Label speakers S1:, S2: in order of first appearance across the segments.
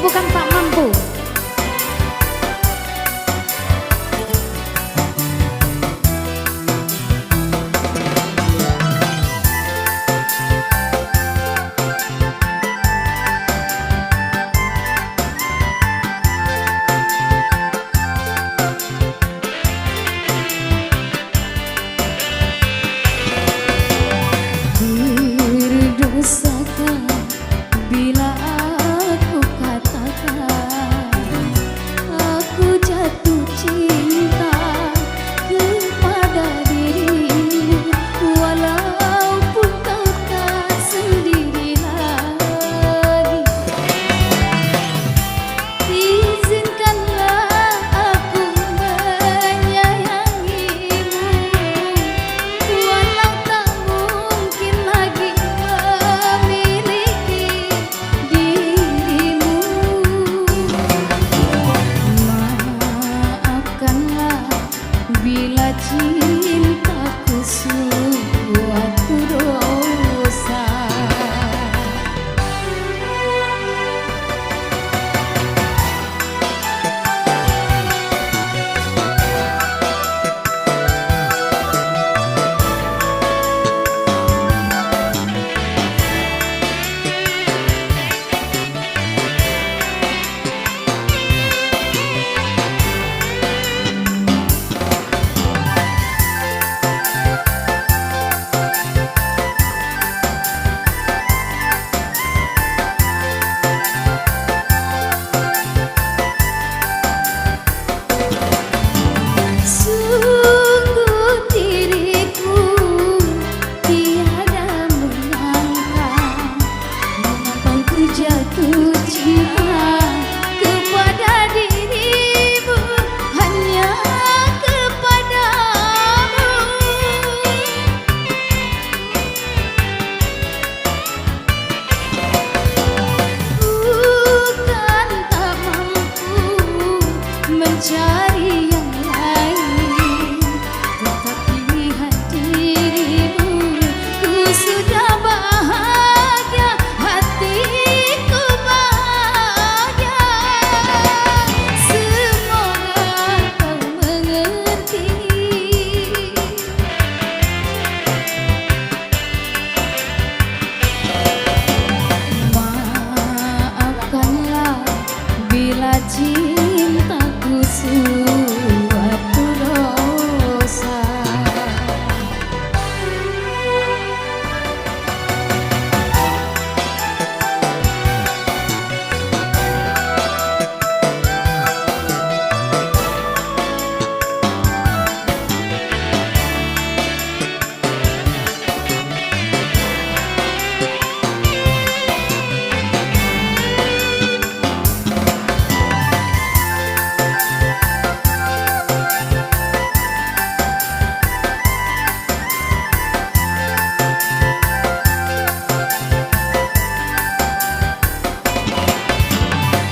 S1: bukan tak mampu.
S2: Berdosakah bila aku katakan aku jatuh cinta kepada dirimu, walaupun kau tak sendiri lagi. Izinkanlah aku menyayangimu, walau tak mungkin lagi memiliki dirimu. Maafkanlah bila cintaku suatu dosa. Sungguh diriku tiada menyangka mengapa ku jatuh cinta kepada dirimu, hanya kepadamu. Bukan tak mampu mencari yang lain, tetapi lihat dirimu, ku sudah bahagia, hatiku bahagia. Semoga kau mengerti. Maafkanlah bila cintaku suatu dosa.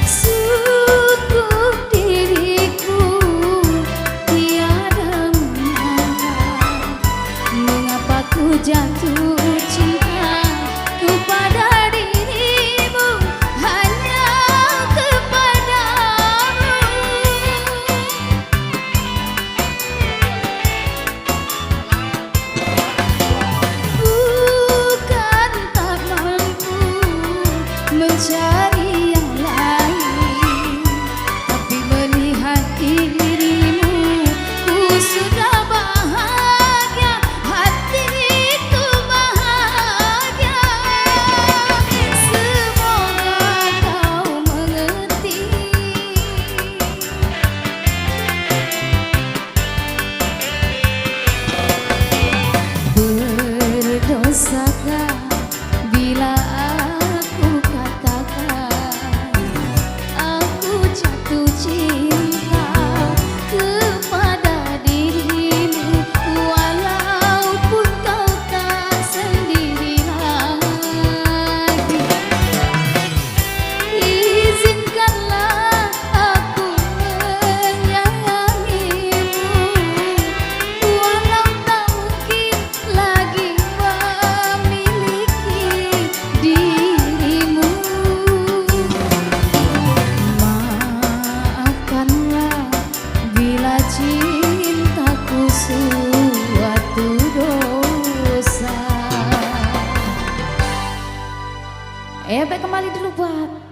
S2: Sungguh diriku tiada menyangka mengapa ku jatuh cinta kepada dirimu, hanya kepadamu. Bukan tak mampu mencari yang lain, tapi melihat dirimu, ku sudah bahagia, hatiku bahagia. Semoga kau mengerti. Berdosakah bila aku katakan Baik kembali dulu buat